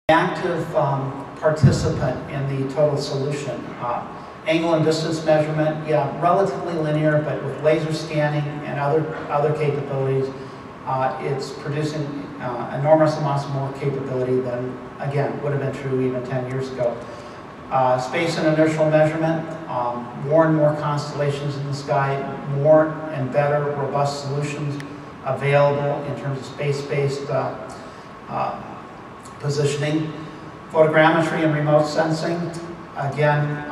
active participant in the total solution. Angle and distance measurement, yeah, relatively linear, but with laser scanning and other capabilities, it's producing enormous amounts more capability than, again, would have been true even 10 years ago. Space and inertial measurement, more and more constellations in the sky, more and better robust solutions available in terms of space-based positioning. Photogrammetry and remote sensing, again,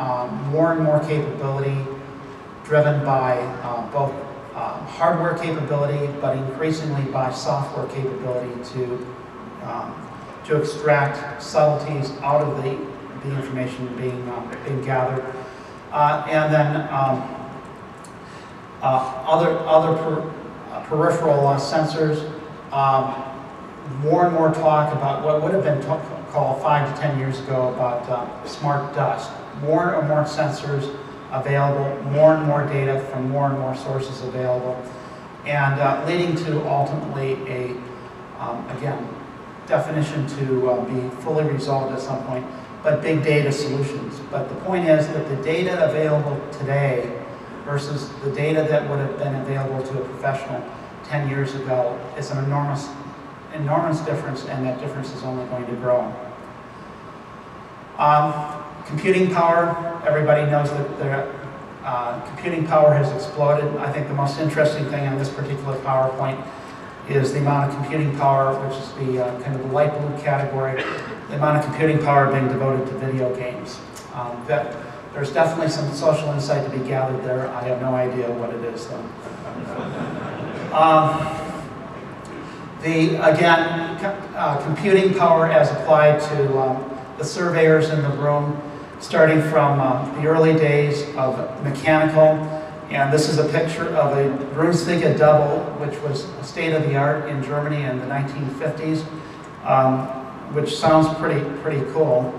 more and more capability driven by both hardware capability, but increasingly by software capability to extract subtleties out of the information being gathered. And then other peripheral sensors, more and more talk about what would have been called 5 to 10 years ago about smart dust. More and more sensors available, more and more data from more and more sources available, and leading to ultimately a, again, definition to be fully resolved at some point, but big data solutions. But the point is that the data available today versus the data that would have been available to a professional 10 years ago is an enormous difference, and that difference is only going to grow. Computing power, everybody knows that the computing power has exploded. I think the most interesting thing on this particular PowerPoint is the amount of computing power, which is the kind of the light blue category, the amount of computing power being devoted to video games. There's definitely some social insight to be gathered there. I have no idea what it is, though. Computing power as applied to the surveyors in the room, starting from the early days of mechanical. And this is a picture of a Brunswick double, which was state-of-the-art in Germany in the 1950s, which sounds pretty cool.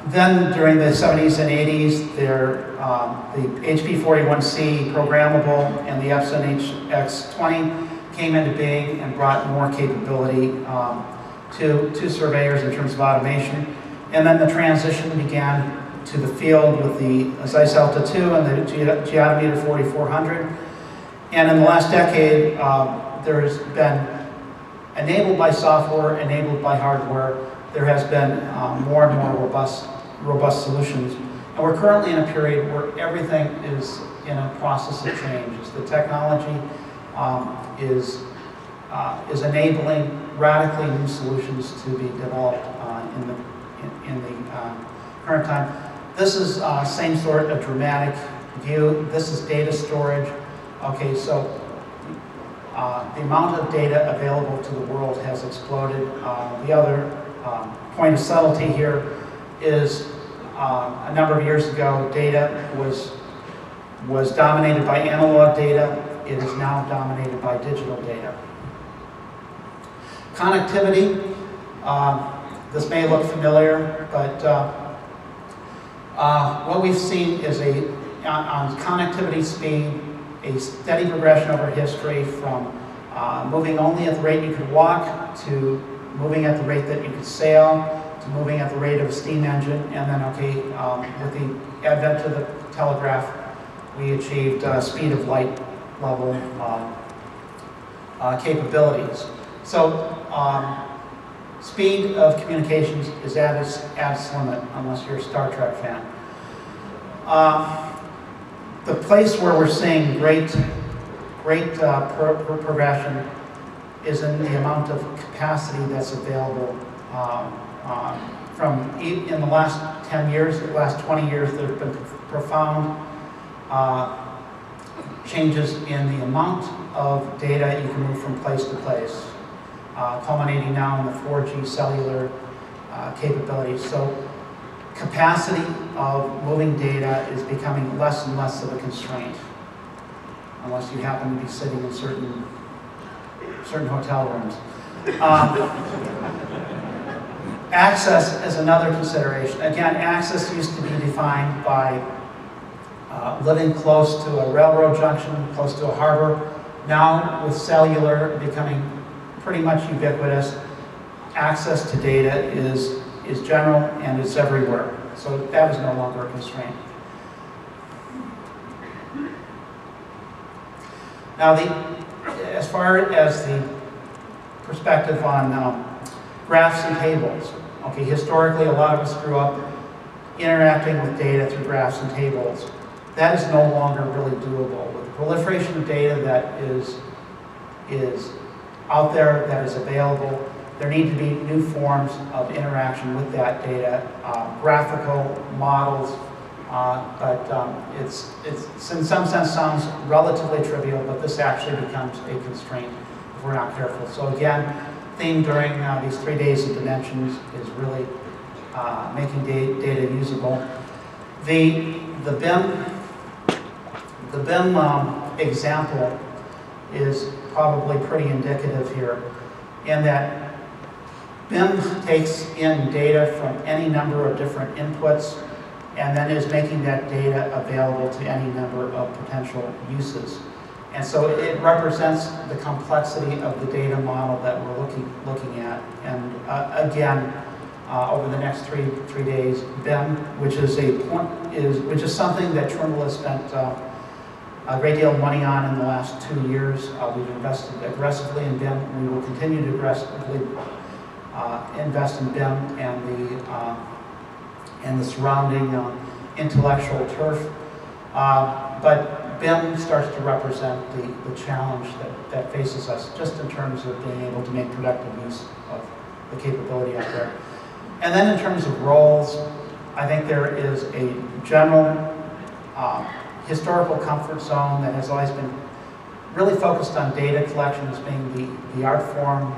Then during the 70s and 80s, the HP41C programmable and the Epson HX20 came into being and brought more capability to surveyors in terms of automation. And then the transition began to the field with the Zeiss Alta 2 and the Geodometer 4400. And in the last decade, there has been, enabled by software, enabled by hardware, there has been more and more robust solutions. And we're currently in a period where everything is in a process of change. The technology is enabling radically new solutions to be developed in the current time. This is same sort of dramatic view. This is data storage. Okay, so the amount of data available to the world has exploded. The other point of subtlety here is a number of years ago, data was dominated by analog data. It is now dominated by digital data. Connectivity, this may look familiar, but what we've seen is on connectivity speed, a steady progression over history from moving only at the rate you could walk, to moving at the rate that you could sail, to moving at the rate of a steam engine, and then, okay, with the advent of the telegraph, we achieved speed of light level capabilities. So speed of communications is at its limit, unless you're a Star Trek fan. The place where we're seeing great progression is in the amount of capacity that's available. In the last 10 years, the last 20 years, there have been profound changes in the amount of data you can move from place to place, culminating now in the 4G cellular capabilities. So capacity of moving data is becoming less and less of a constraint, unless you happen to be sitting in certain hotel rooms. Access is another consideration. Again, access used to be defined by living close to a railroad junction, close to a harbor. Now, with cellular becoming pretty much ubiquitous, access to data is general and it's everywhere. So that is no longer a constraint. Now, as far as the perspective on graphs and tables, okay, historically a lot of us grew up interacting with data through graphs and tables. That is no longer really doable. With the proliferation of data that is out there, that is available, there need to be new forms of interaction with that data, graphical models, it's in some sense sounds relatively trivial, but this actually becomes a constraint if we're not careful. So again, theme during these 3 days of Dimensions is really making data usable. The BIM example is probably pretty indicative here in that BIM takes in data from any number of different inputs and then is making that data available to any number of potential uses. And so it represents the complexity of the data model that we're looking at. And again, over the next three days, BIM, which is something that Trimble has spent a great deal of money on in the last 2 years. We've invested aggressively in BIM. We will continue to aggressively invest in BIM and the surrounding intellectual turf. But BIM starts to represent the challenge that faces us just in terms of being able to make productive use of the capability out there. And then in terms of roles, I think there is a general historical comfort zone that has always been really focused on data collection as being the art form,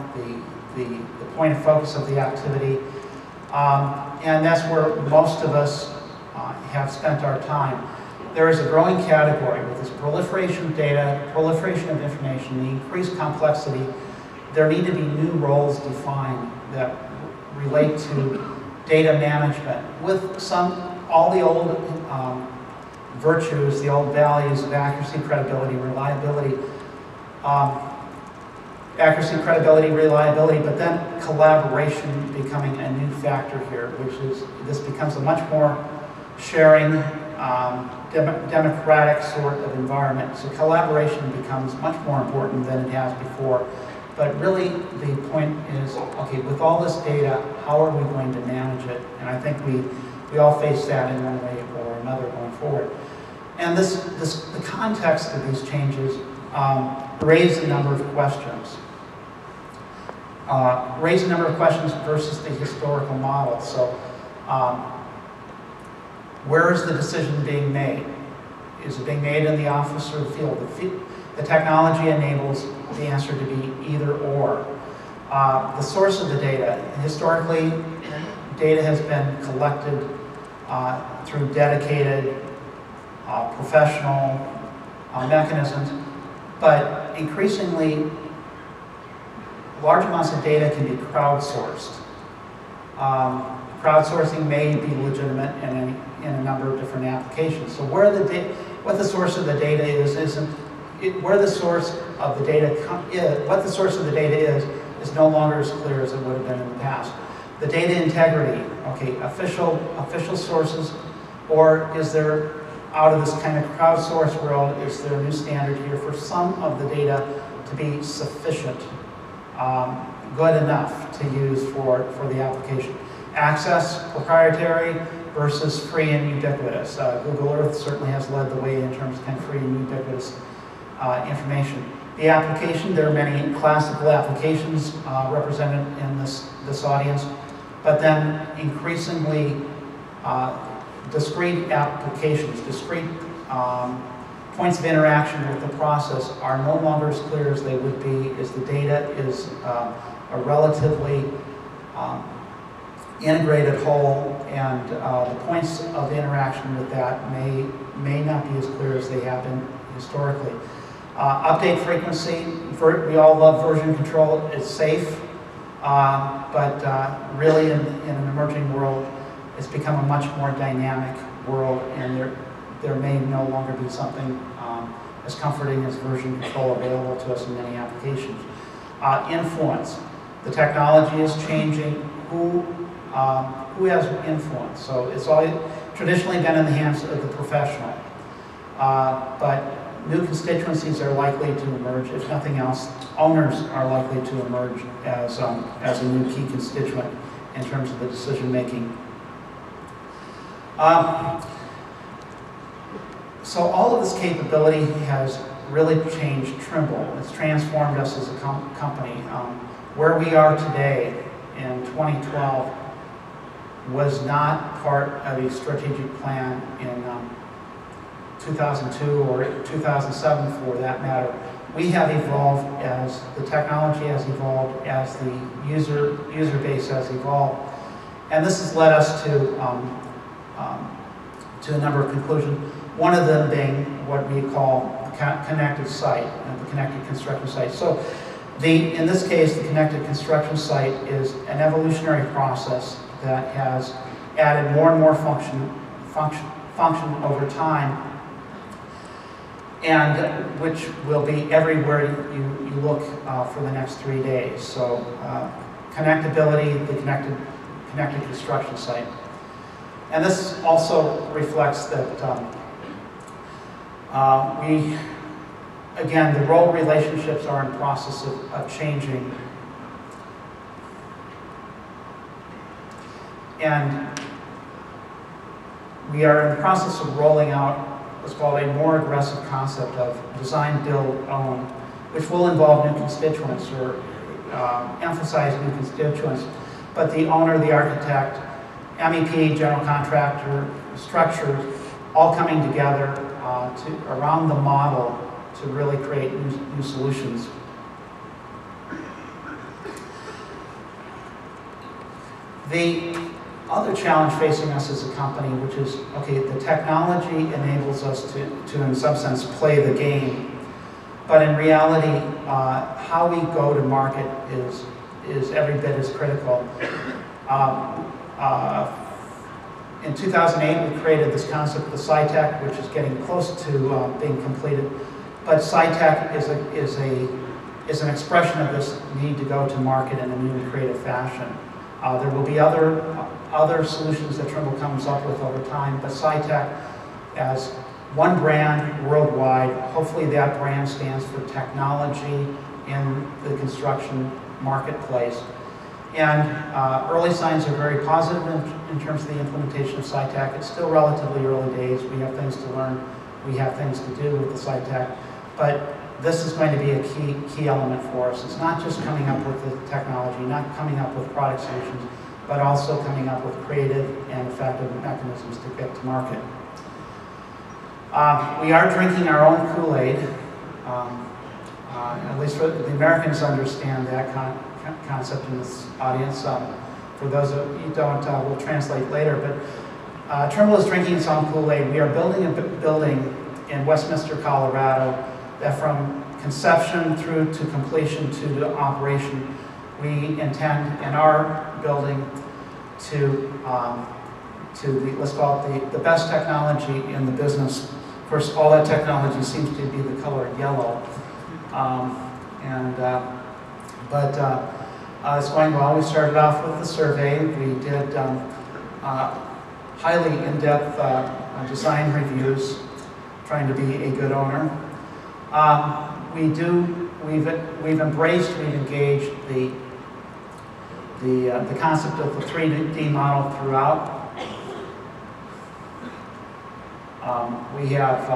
the point of focus of the activity. And that's where most of us have spent our time. There is a growing category with this proliferation of data, proliferation of information, the increased complexity. There need to be new roles defined that relate to data management with all the old virtues, the old values of accuracy, credibility, reliability. Accuracy, credibility, reliability, but then collaboration becoming a new factor here, this becomes a much more sharing, democratic sort of environment. So collaboration becomes much more important than it has before. But really, the point is, okay, with all this data, how are we going to manage it? And I think we all face that in one way or another going forward. And the context of these changes raise a number of questions. Versus the historical model. So, where is the decision being made? Is it being made in the office or the field? The technology enables the answer to be either or. The source of the data. Historically, data has been collected through dedicated, professional mechanisms, but increasingly, large amounts of data can be crowdsourced. Crowdsourcing may be legitimate in a number of different applications. So what the source of the data is no longer as clear as it would have been in the past. The data integrity, okay, official sources, or is there, out of this kind of crowdsourced world, is there a new standard here for some of the data to be sufficient? Good enough to use for the application. Access, proprietary versus free and ubiquitous. Google Earth certainly has led the way in terms of kind of free and ubiquitous information. The application, there are many classical applications represented in this audience, but then increasingly discrete applications, discrete points of interaction with the process are no longer as clear as they would be as the data is a relatively integrated whole, and the points of interaction with that may not be as clear as they have been historically. Update frequency, we all love version control, it's safe, but really in an emerging world, it's become a much more dynamic world, and there may no longer be something as comforting as version control available to us in many applications. Influence. The technology is changing. Who has influence? So it's always traditionally been in the hands of the professional. But new constituencies are likely to emerge. If nothing else, owners are likely to emerge as a new key constituent in terms of the decision making. So all of this capability has really changed Trimble. It's transformed us as a company. Where we are today in 2012 was not part of a strategic plan in 2002 or 2007 for that matter. We have evolved as the technology has evolved, as the user base has evolved. And this has led us to a number of conclusions. One of them being what we call connected site, the connected construction site. So in this case, the connected construction site is an evolutionary process that has added more and more function over time, and which will be everywhere you look for the next 3 days. So connectability, the connected construction site. And this also reflects that again, the role relationships are in process of changing. And we are in the process of rolling out what's called a more aggressive concept of design, build, own, which will involve new constituents or emphasize new constituents. But the owner, the architect, MEP, general contractor, structures, all coming together around the model to really create new solutions. The other challenge facing us as a company, which is, okay, the technology enables us to in some sense, play the game. But in reality, how we go to market is every bit as critical. In 2008, we created this concept of the SciTech, which is getting close to being completed. But SciTech is an expression of this need to go to market in a new and creative fashion. There will be other solutions that Trimble comes up with over time, but SciTech as one brand worldwide, hopefully that brand stands for technology in the construction marketplace. And early signs are very positive in terms of the implementation of SciTech. It's still relatively early days. We have things to learn. We have things to do with the SciTech. But this is going to be a key element for us. It's not just coming up with the technology, not coming up with product solutions, but also coming up with creative and effective mechanisms to get to market. We are drinking our own Kool-Aid. At least the Americans understand that concept in this audience. For those of you who don't, we'll translate later. But Trimble is drinking its own Kool-Aid. We are building a building in Westminster, Colorado, that from conception through to completion to operation, we intend in our building to let's call it the best technology in the business. Of course, all that technology seems to be the color yellow. It's going well. We started off with the survey. We did highly in-depth design reviews, trying to be a good owner. We've embraced, we've engaged the concept of the 3D model throughout. We have